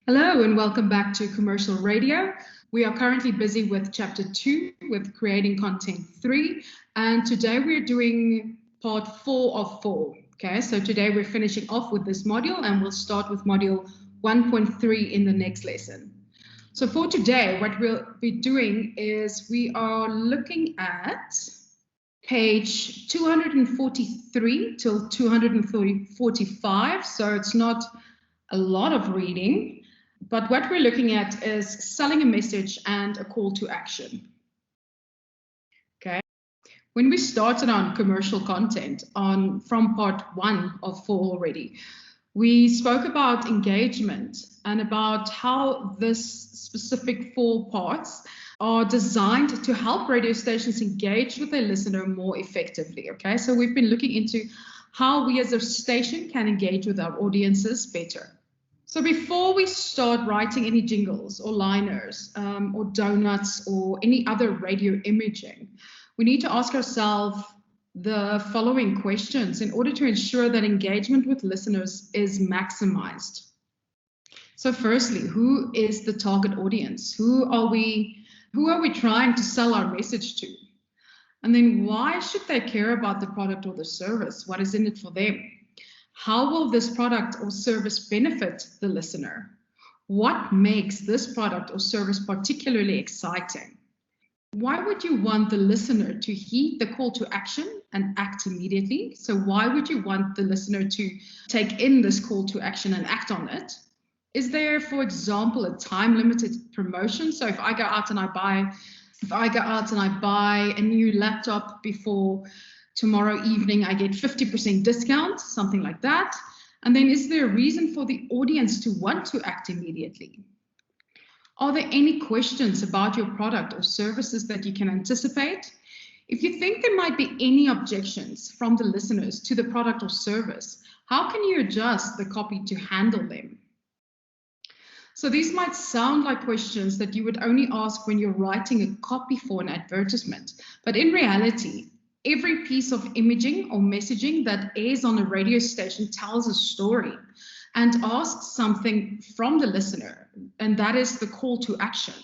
Hello and welcome back to Commercial Radio. We are currently busy with Chapter 2 with Creating Content 3, and today we're doing Part 4 of 4. Okay, so today we're finishing off with this module and we'll start with Module 1.3 in the next lesson. So for today, what we'll be doing is we are looking at page 243 till 245, so it's not a lot of reading. But what we're looking at is selling a message and a call to action. Okay. When we started on commercial content from part 1 of 4 already, we spoke about engagement and about how this specific 4 parts are designed to help radio stations engage with their listener more effectively. Okay, so we've been looking into how we as a station can engage with our audiences better. So before we start writing any jingles or liners or donuts or any other radio imaging, we need to ask ourselves the following questions in order to ensure that engagement with listeners is maximized. So firstly, who is the target audience? Who are we trying to sell our message to? And then why should they care about the product or the service? What is in it for them? How will this product or service benefit the listener? What makes this product or service particularly exciting? Why would you want the listener to heed the call to action and act immediately? So why would you want the listener to take in this call to action and act on it? Is there, for example, a time-limited promotion? So if I go out and I buy a new laptop before tomorrow evening, I get 50% discount, something like that. And then is there a reason for the audience to want to act immediately? Are there any questions about your product or services that you can anticipate? If you think there might be any objections from the listeners to the product or service, how can you adjust the copy to handle them? So these might sound like questions that you would only ask when you're writing a copy for an advertisement, but in reality, every piece of imaging or messaging that airs on a radio station tells a story and asks something from the listener, and that is the call to action.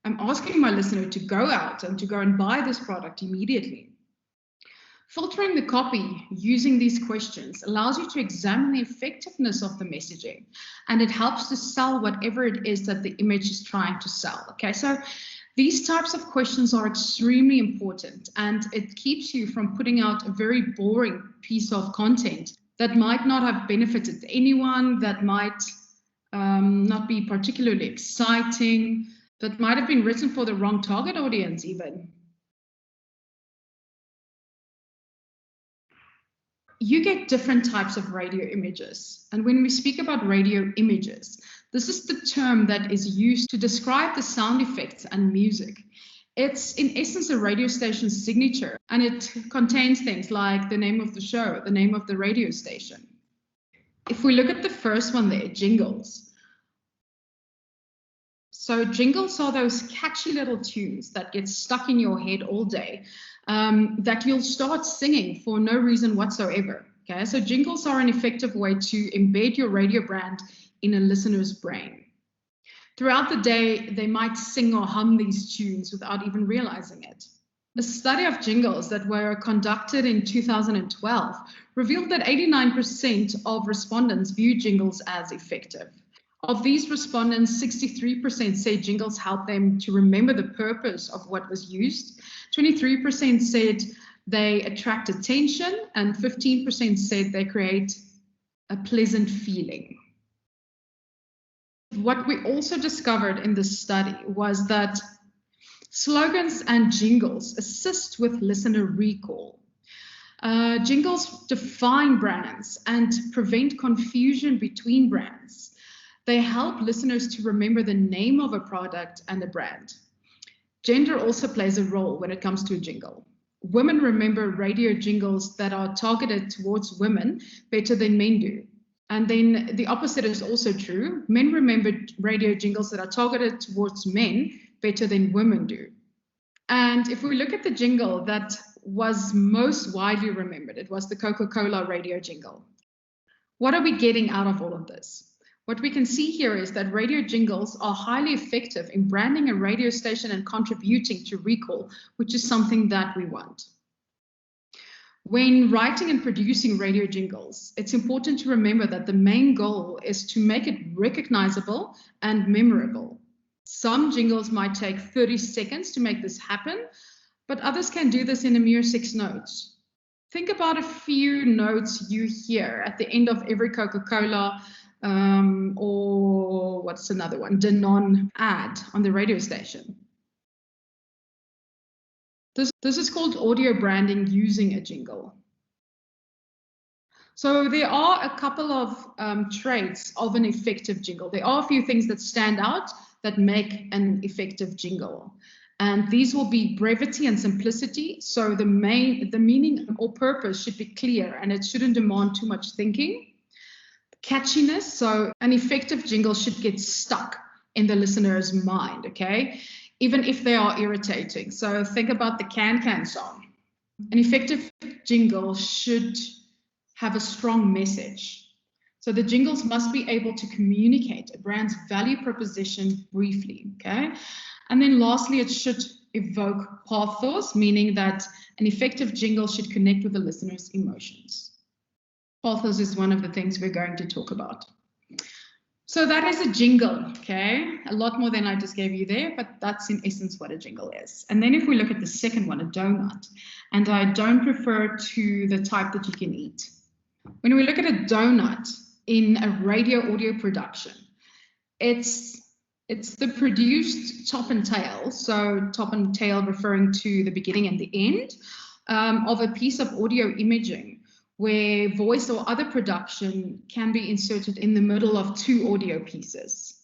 I'm asking my listener to go out and to go and buy this product immediately. Filtering the copy using these questions allows you to examine the effectiveness of the messaging, and it helps to sell whatever it is that the image is trying to sell. Okay, so these types of questions are extremely important, and it keeps you from putting out a very boring piece of content that might not have benefited anyone, that might not be particularly exciting, that might have been written for the wrong target audience even. You get different types of radio images. And when we speak about radio images, this is the term that is used to describe the sound effects and music. It's in essence a radio station's signature, and it contains things like the name of the show, the name of the radio station. If we look at the first one there, jingles. So jingles are those catchy little tunes that get stuck in your head all day, that you'll start singing for no reason whatsoever. Okay, so jingles are an effective way to embed your radio brand in a listener's brain. Throughout the day, they might sing or hum these tunes without even realizing it. A study of jingles that were conducted in 2012 revealed that 89% of respondents viewed jingles as effective. Of these respondents, 63% say jingles help them to remember the purpose of what was used. 23% said they attract attention, and 15% said they create a pleasant feeling. What we also discovered in this study was that slogans and jingles assist with listener recall. Jingles define brands and prevent confusion between brands. They help listeners to remember the name of a product and a brand. Gender also plays a role when it comes to a jingle. Women remember radio jingles that are targeted towards women better than men do. And then the opposite is also true. Men remember radio jingles that are targeted towards men better than women do. And if we look at the jingle that was most widely remembered, it was the Coca-Cola radio jingle. What are we getting out of all of this? What we can see here is that radio jingles are highly effective in branding a radio station and contributing to recall, which is something that we want. When writing and producing radio jingles, it's important to remember that the main goal is to make it recognizable and memorable. Some jingles might take 30 seconds to make this happen, but others can do this in a mere 6 notes. Think about a few notes you hear at the end of every Coca-Cola or what's another one, Danone ad on the radio station. This is called audio branding using a jingle. So there are a couple of traits of an effective jingle. There are a few things that stand out that make an effective jingle. And these will be brevity and simplicity. So the meaning or purpose should be clear and it shouldn't demand too much thinking. Catchiness, so an effective jingle should get stuck in the listener's mind, okay? Even if they are irritating. So think about the Can song. An effective jingle should have a strong message. So the jingles must be able to communicate a brand's value proposition briefly, okay? And then lastly, it should evoke pathos, meaning that an effective jingle should connect with the listener's emotions. Pathos is one of the things we're going to talk about. So that is a jingle, okay? A lot more than I just gave you there, but that's in essence what a jingle is. And then if we look at the second one, a donut, and I don't refer to the type that you can eat. When we look at a donut in a radio audio production, it's the produced top and tail, so top and tail referring to the beginning and the end of a piece of audio imaging where voice or other production can be inserted in the middle of 2 audio pieces.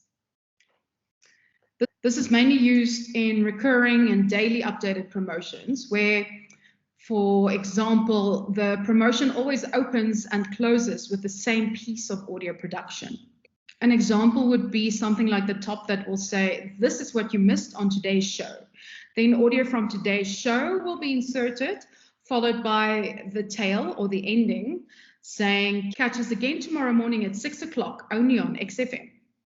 This is mainly used in recurring and daily updated promotions where, for example, the promotion always opens and closes with the same piece of audio production. An example would be something like the top that will say, "This is what you missed on today's show." Then audio from today's show will be inserted, followed by the tail or the ending saying, "Catch us again tomorrow morning at 6 o'clock, only on XFM."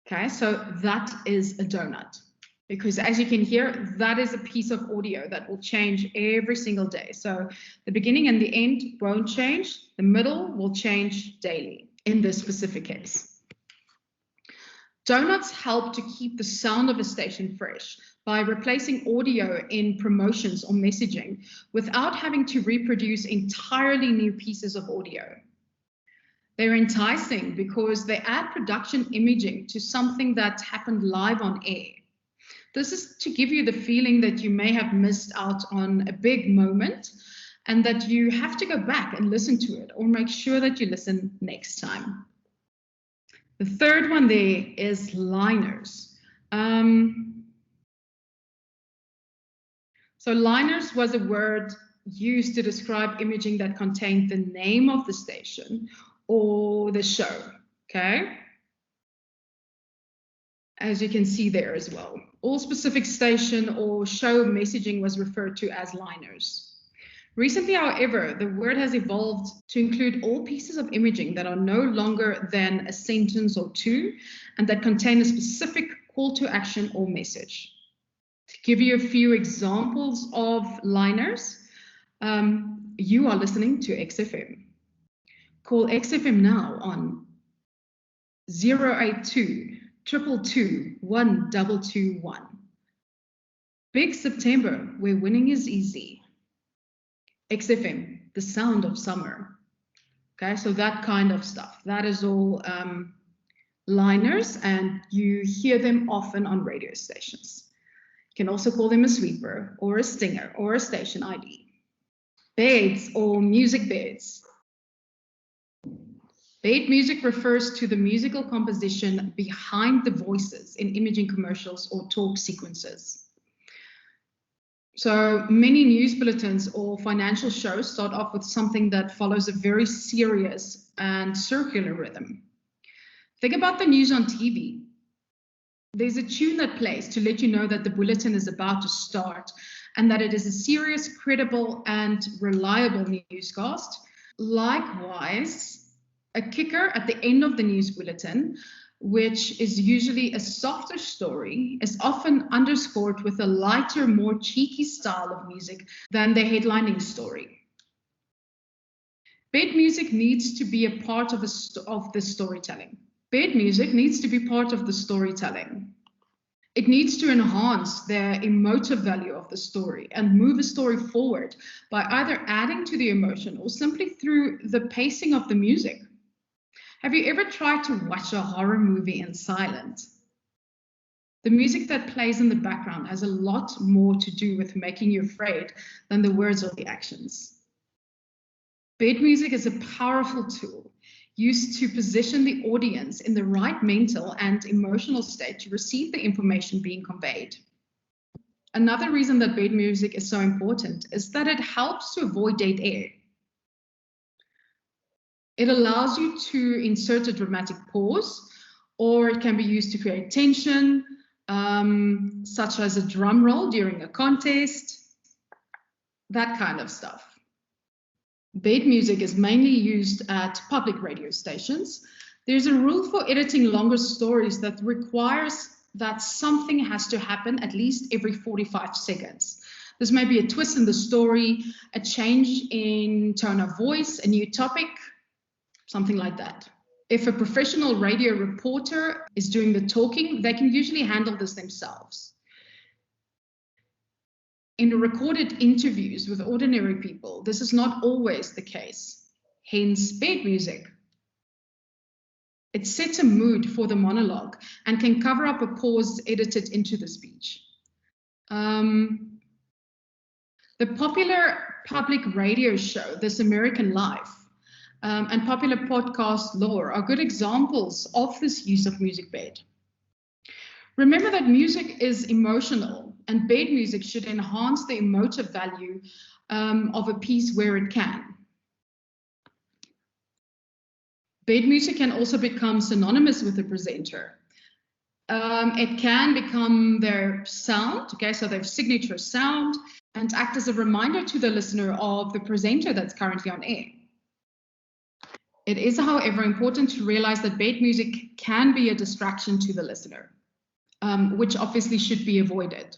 Okay, so that is a donut. Because as you can hear, that is a piece of audio that will change every single day. So the beginning and the end won't change. The middle will change daily in this specific case. Donuts help to keep the sound of a station fresh by replacing audio in promotions or messaging without having to reproduce entirely new pieces of audio. They're enticing because they add production imaging to something that happened live on air. This is to give you the feeling that you may have missed out on a big moment and that you have to go back and listen to it, or make sure that you listen next time. The third one there is liners. So liners was a word used to describe imaging that contained the name of the station or the show, okay? As you can see there as well. All specific station or show messaging was referred to as liners. Recently, however, the word has evolved to include all pieces of imaging that are no longer than a sentence or 2 and that contain a specific call to action or message. To give you a few examples of liners, you are listening to XFM. Call XFM now on 082 222 1221. Big September, where winning is easy. XFM, the sound of summer. Okay, so that kind of stuff. That is all liners, and you hear them often on radio stations. You can also call them a sweeper or a stinger or a station ID. Beds or music beds. Bed music refers to the musical composition behind the voices in imaging commercials or talk sequences. So many news bulletins or financial shows start off with something that follows a very serious and circular rhythm. Think about the news on TV. There's a tune that plays to let you know that the bulletin is about to start and that it is a serious, credible, and reliable newscast. Likewise, a kicker at the end of the news bulletin which is usually a softer story, is often underscored with a lighter, more cheeky style of music than the headlining story. Bed music needs to be a part of the storytelling. Bed music needs to be part of the storytelling. It needs to enhance the emotive value of the story and move a story forward by either adding to the emotion or simply through the pacing of the music. Have you ever tried to watch a horror movie in silence? The music that plays in the background has a lot more to do with making you afraid than the words or the actions. Bed music is a powerful tool used to position the audience in the right mental and emotional state to receive the information being conveyed. Another reason that bed music is so important is that it helps to avoid dead air. It allows you to insert a dramatic pause, or it can be used to create tension, such as a drum roll during a contest, that kind of stuff. Bed music is mainly used at public radio stations. There's a rule for editing longer stories that requires that something has to happen at least every 45 seconds. This may be a twist in the story, a change in tone of voice, a new topic, something like that. If a professional radio reporter is doing the talking, they can usually handle this themselves. In recorded interviews with ordinary people, this is not always the case, hence bed music. It sets a mood for the monologue and can cover up a pause edited into the speech. The popular public radio show, This American Life, and popular podcast Lore are good examples of this use of music bed. Remember that music is emotional, and bed music should enhance the emotive value of a piece where it can. Bed music can also become synonymous with the presenter. It can become their sound, okay, so their signature sound, and act as a reminder to the listener of the presenter that's currently on air. It is, however, important to realize that bed music can be a distraction to the listener, which obviously should be avoided.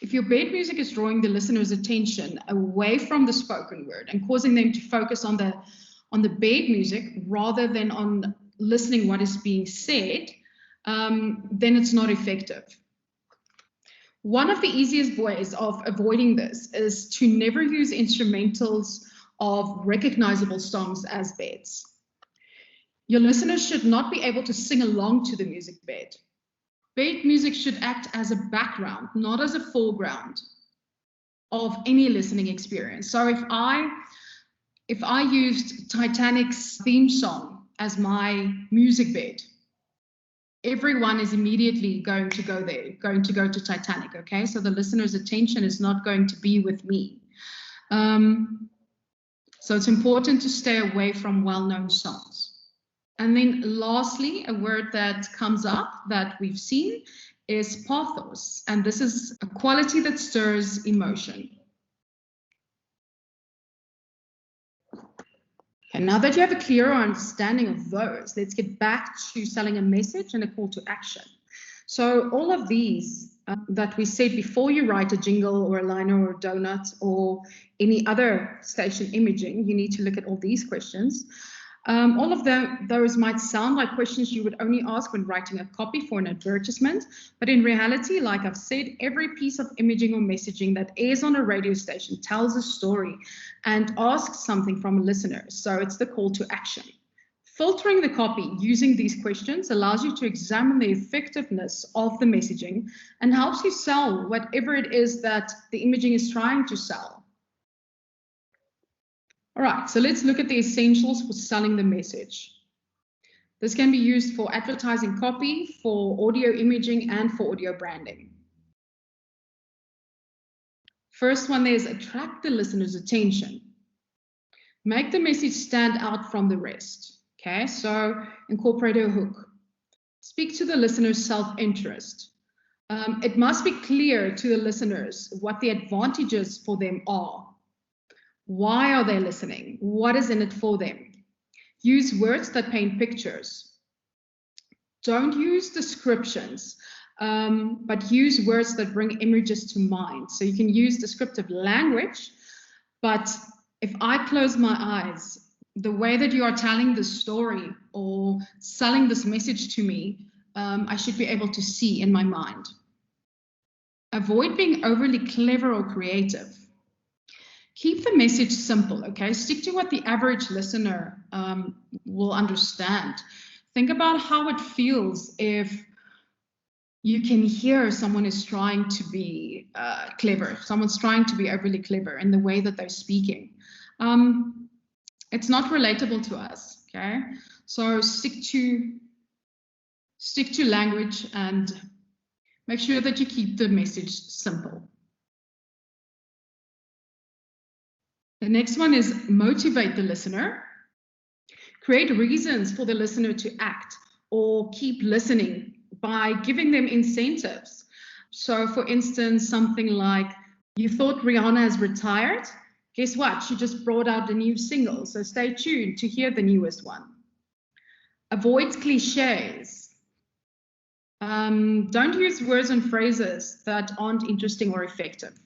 If your bed music is drawing the listener's attention away from the spoken word and causing them to focus on the bed music rather than on listening what is being said, then it's not effective. One of the easiest ways of avoiding this is to never use instrumentals of recognizable songs as beds. Your listeners should not be able to sing along to the music bed. Bed music should act as a background, not as a foreground of any listening experience. So if I used Titanic's theme song as my music bed, everyone is immediately going to go there, going to go to Titanic, okay? So the listener's attention is not going to be with me. So it's important to stay away from well-known songs. And then lastly, a word that comes up that we've seen is pathos. And this is a quality that stirs emotion. Okay, now that you have a clearer understanding of those, let's get back to selling a message and a call to action. So all of these that we said before you write a jingle or a liner or a donut or any other station imaging, you need to look at all these questions. All of those might sound like questions you would only ask when writing a copy for an advertisement, but in reality, like I've said, every piece of imaging or messaging that airs on a radio station tells a story and asks something from a listener, so it's the call to action. Filtering the copy using these questions allows you to examine the effectiveness of the messaging and helps you sell whatever it is that the imaging is trying to sell. All right, so let's look at the essentials for selling the message. This can be used for advertising copy, for audio imaging, and for audio branding. First one there is attract the listener's attention. Make the message stand out from the rest. Okay, so incorporate a hook. Speak to the listener's self-interest. It must be clear to the listeners what the advantages for them are. Why are they listening? What is in it for them? Use words that paint pictures. Don't use descriptions, but use words that bring images to mind. So you can use descriptive language, but if I close my eyes, the way that you are telling the story or selling this message to me, I should be able to see in my mind. Avoid being overly clever or creative. Keep the message simple, okay? Stick to what the average listener will understand. Think about how it feels if you can hear someone is trying to be clever. Someone's trying to be overly clever in the way that they're speaking. It's not relatable to us, okay? So stick to language and make sure that you keep the message simple. The next one is motivate the listener. Create reasons for the listener to act or keep listening by giving them incentives. So for instance, something like, you thought Rihanna has retired? Guess what? She just brought out a new single, so stay tuned to hear the newest one. Avoid cliches. Don't use words and phrases that aren't interesting or effective.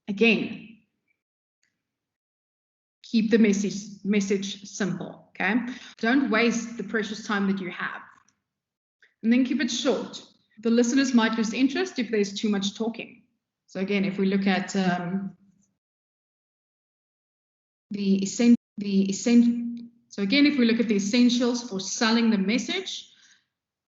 Again, keep the message simple, okay? Don't waste the precious time that you have. And then keep it short. The listeners might lose interest if there's too much talking. So again, if we look at so again, if we look at the essentials for selling the message,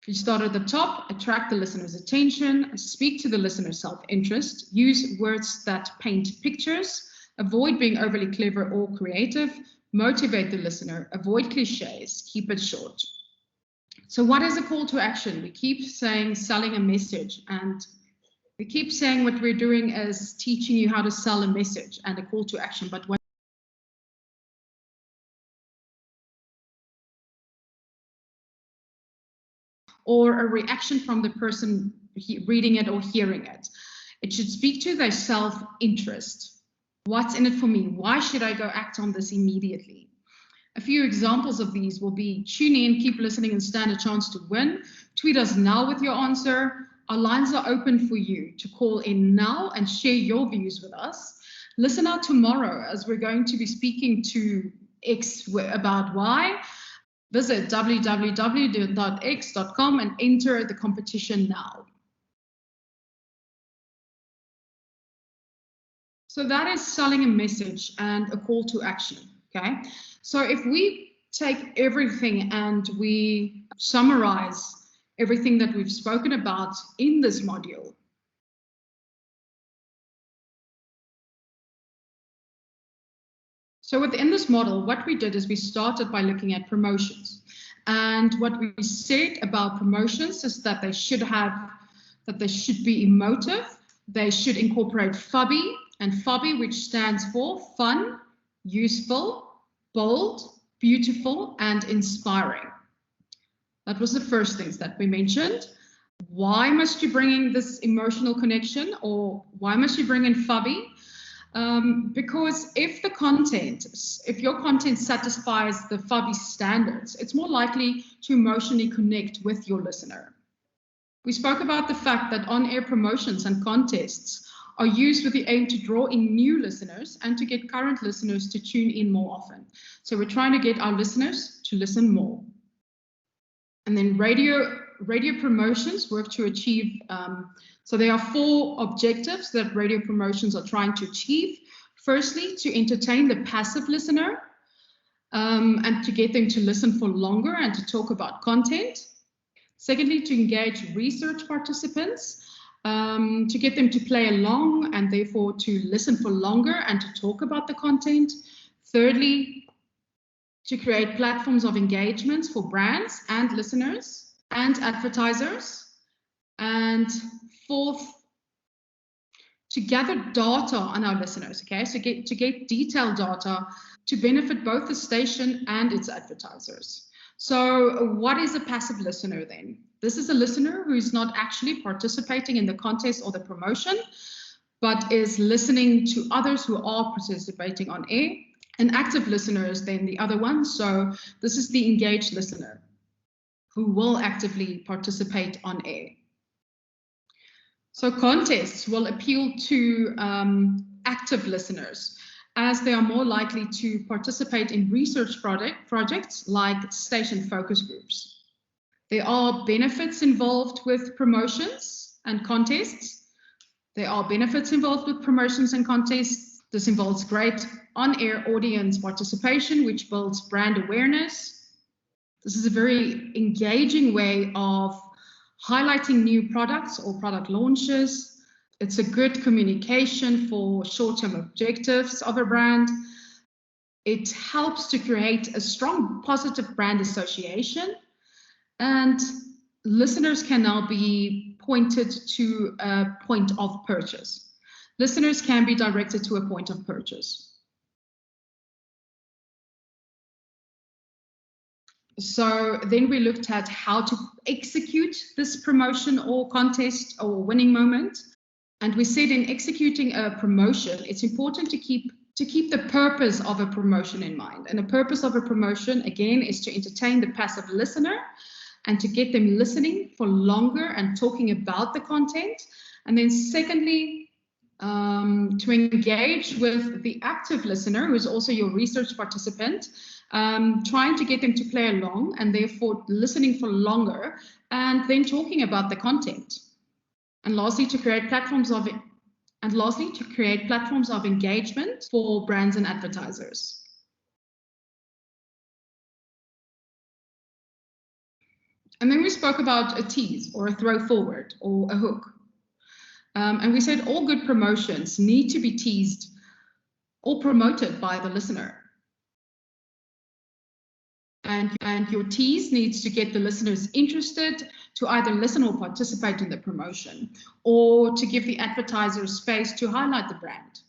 if you start at the top, attract the listener's attention, speak to the listener's self-interest, use words that paint pictures, avoid being overly clever or creative, motivate the listener, avoid cliches, keep it short. So what is a call to action? We keep saying selling a message, and we keep saying what we're doing is teaching you how to sell a message and a call to action. But what or a reaction from the person reading it or hearing it. It should speak to their self-interest. What's in it for me? Why should I go act on this immediately? A few examples of these will be tune in, keep listening, and stand a chance to win. Tweet us now with your answer. Our lines are open for you to call in now and share your views with us. Listen out tomorrow as we're going to be speaking to X about Y. Visit www.x.com and enter the competition now. So that is selling a message and a call to action, okay? So if we take everything and we summarize everything that we've spoken about in this module, so within this model, what we did is we started by looking at promotions. And what we said about promotions is that they should be emotive, they should incorporate FUBBY, and FUBBY, which stands for fun, useful, bold, beautiful, and inspiring. That was the first things that we mentioned. Why must you bring in this emotional connection, or why must you bring in FUBBY? Because if your content satisfies the FUBBY standards, it's more likely to emotionally connect with your listener. We spoke about the fact that on-air promotions and contests are used with the aim to draw in new listeners and to get current listeners to tune in more often. So we're trying to get our listeners to listen more. And then radio promotions work to achieve, so there are 4 objectives that radio promotions are trying to achieve. Firstly, to entertain the passive listener and to get them to listen for longer and to talk about content. Secondly, to engage research participants, to get them to play along and therefore to listen for longer and to talk about the content. Thirdly, to create platforms of engagements for brands and listeners and advertisers. And fourth, to gather data on our listeners, okay? So to get detailed data to benefit both the station and its advertisers. So what is a passive listener then? This is a listener who is not actually participating in the contest or the promotion, but is listening to others who are participating on air. An active listener is then the other one. So this is the engaged listener who will actively participate on air. So contests will appeal to active listeners, as they are more likely to participate in research projects like station focus groups. There are benefits involved with promotions and contests. There are benefits involved with promotions and contests. This involves great on-air audience participation, which builds brand awareness. This is a very engaging way of highlighting new products or product launches. It's a good communication for short-term objectives of a brand. It helps to create a strong positive brand association, and listeners can now be pointed to a point of purchase. Listeners can be directed to a point of purchase. So then we looked at how to execute this promotion or contest or winning moment. And we said in executing a promotion, it's important to keep the purpose of a promotion in mind. And the purpose of a promotion, again, is to entertain the passive listener and to get them listening for longer and talking about the content. And then secondly, to engage with the active listener, who is also your research participant, trying to get them to play along and therefore listening for longer and then talking about the content. And lastly, to create platforms of engagement for brands and advertisers. And then we spoke about a tease or a throw forward or a hook. And we said all good promotions need to be teased or promoted by the listener. And your tease needs to get the listeners interested to either listen or participate in the promotion, or to give the advertiser space to highlight the brand.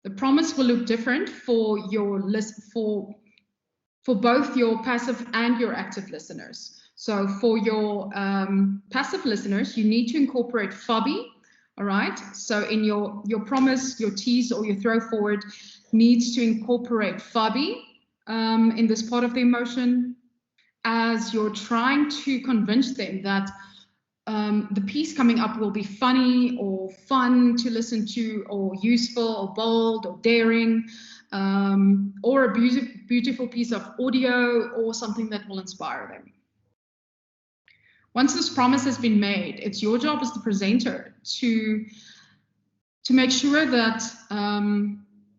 The promise will look different for your for both your passive and your active listeners. So for your passive listeners, you need to incorporate FOBI. All right. So in your promise, your tease or your throw forward needs to incorporate FOBI in this part of the emotion, as you're trying to convince them that the piece coming up will be funny or fun to listen to, or useful or bold or daring, or a beautiful piece of audio or something that will inspire them. Once this promise has been made, it's your job as the presenter to make sure that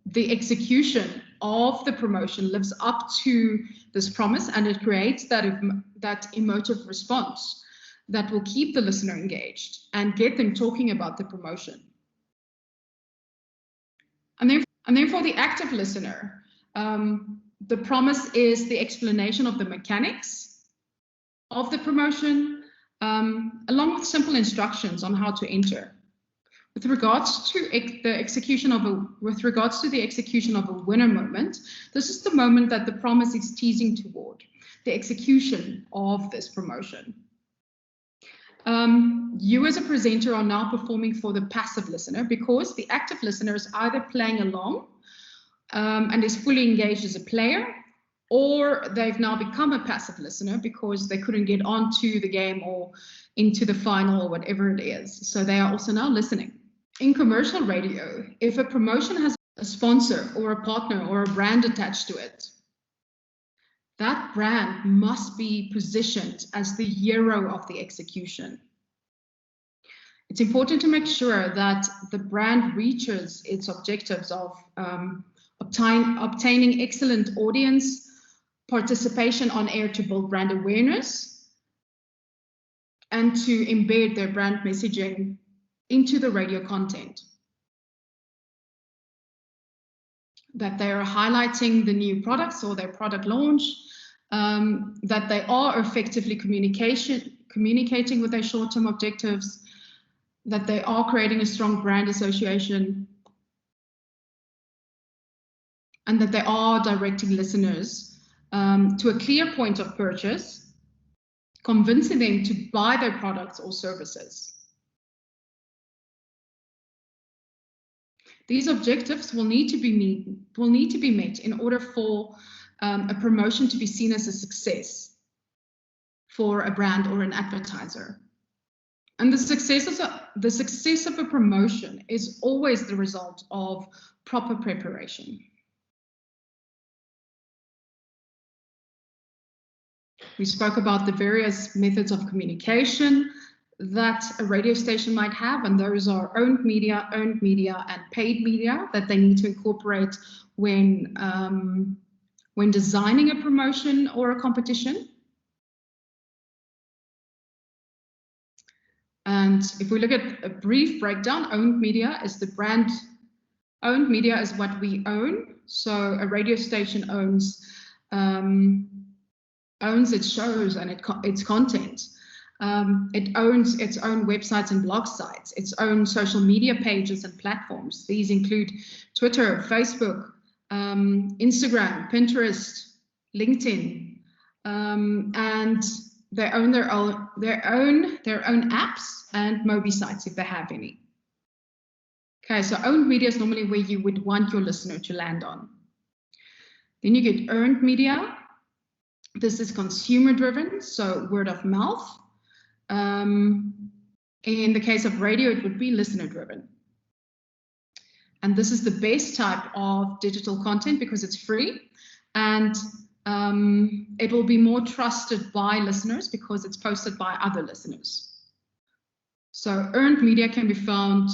the execution of the promotion lives up to this promise, and it creates that emotive response that will keep the listener engaged and get them talking about the promotion. And then for the active listener, the promise is the explanation of the mechanics of the promotion, along with simple instructions on how to enter. With regards to the execution of a winner moment, this is the moment that the promise is teasing toward, the execution of this promotion. You as a presenter are now performing for the passive listener, because the active listener is either playing along and is fully engaged as a player, or they've now become a passive listener because they couldn't get onto the game or into the final or whatever it is. So they are also now listening. In commercial radio, if a promotion has a sponsor or a partner or a brand attached to it, that brand must be positioned as the hero of the execution. It's important to make sure that the brand reaches its objectives of obtaining excellent audience participation on air to build brand awareness, and to embed their brand messaging into the radio content. That they are highlighting the new products or their product launch, that they are effectively communicating with their short-term objectives, that they are creating a strong brand association, and that they are directing listeners to a clear point of purchase, convincing them to buy their products or services. These objectives will need to be met in order for a promotion to be seen as a success for a brand or an advertiser. And the success of a promotion is always the result of proper preparation. We spoke about the various methods of communication that a radio station might have, and those are earned media, and paid media that they need to incorporate when designing a promotion or a competition. And if we look at a brief breakdown, owned media is the brand. Owned media is what we own. So a radio station owns its shows and its content. It owns its own websites and blog sites, its own social media pages and platforms. These include Twitter, Facebook, Instagram, Pinterest, LinkedIn, and they own their own apps and Mobi sites if they have any. Okay, so owned media is normally where you would want your listener to land on. Then you get earned media. This is consumer driven, so word of mouth. In the case of radio, it would be listener driven. And this is the best type of digital content because it's free, and it will be more trusted by listeners because it's posted by other listeners. So earned media can be found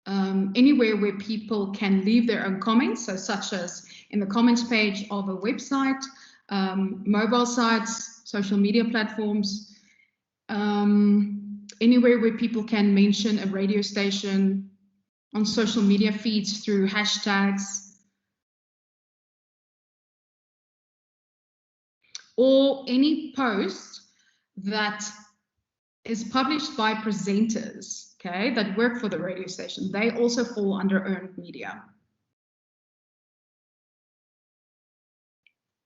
anywhere where people can leave their own comments, so such as in the comments page of a website, mobile sites, social media platforms, anywhere where people can mention a radio station, on social media feeds through hashtags, or any post that is published by presenters, okay, that work for the radio station. They also fall under earned media.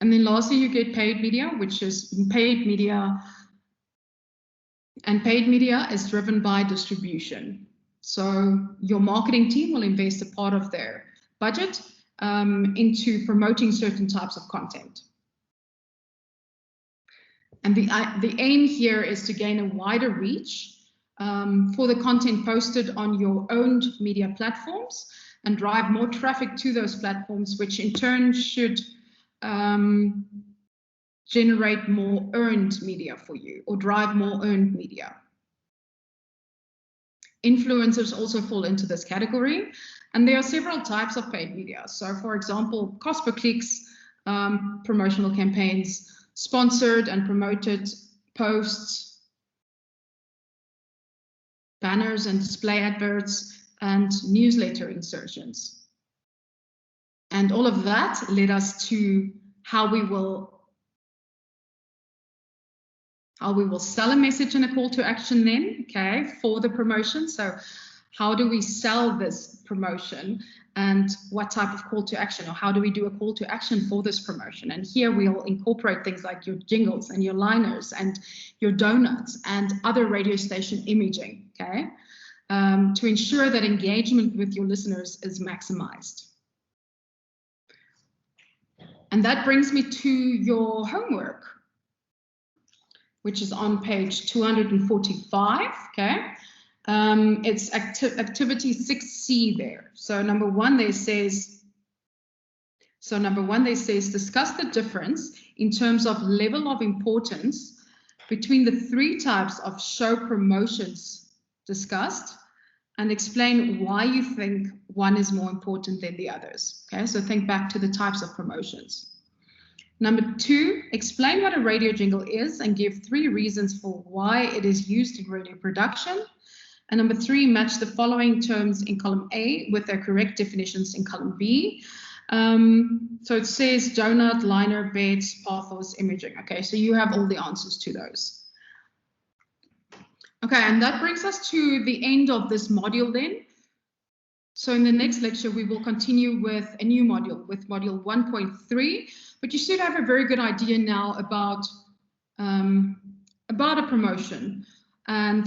And then lastly, you get paid media, which is paid media. And paid media is driven by distribution. So your marketing team will invest a part of their budget into promoting certain types of content. And the aim here is to gain a wider reach for the content posted on your owned media platforms and drive more traffic to those platforms, which in turn should generate more earned media for you or drive more earned media. Influencers also fall into this category, and there are several types of paid media. So for example, cost per clicks, promotional campaigns, sponsored and promoted posts, banners and display adverts, and newsletter insertions. And all of that led us to how we will sell a message and a call to action then, okay, for the promotion. So how do we sell this promotion and what type of call to action, or how do we do a call to action for this promotion? And here we'll incorporate things like your jingles and your liners and your donuts and other radio station imaging, okay, to ensure that engagement with your listeners is maximized. And that brings me to your homework, which is on page 245, okay? It's activity 6C there. So number one, there says, discuss the difference in terms of level of importance between the three types of show promotions discussed, and explain why you think one is more important than the others. Okay, so think back to the types of promotions. Number two, explain what a radio jingle is and give 3 reasons for why it is used in radio production. And number 3, match the following terms in column A with their correct definitions in column B. So it says donut, liner, beds, pathos, imaging. Okay, so you have all the answers to those. Okay, and that brings us to the end of this module then. So in the next lecture, we will continue with a new module, with module 1.3, but you should have a very good idea now about a promotion and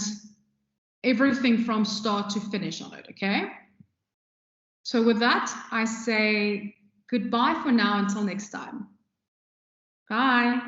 everything from start to finish on it, okay? So with that, I say goodbye for now until next time. Bye.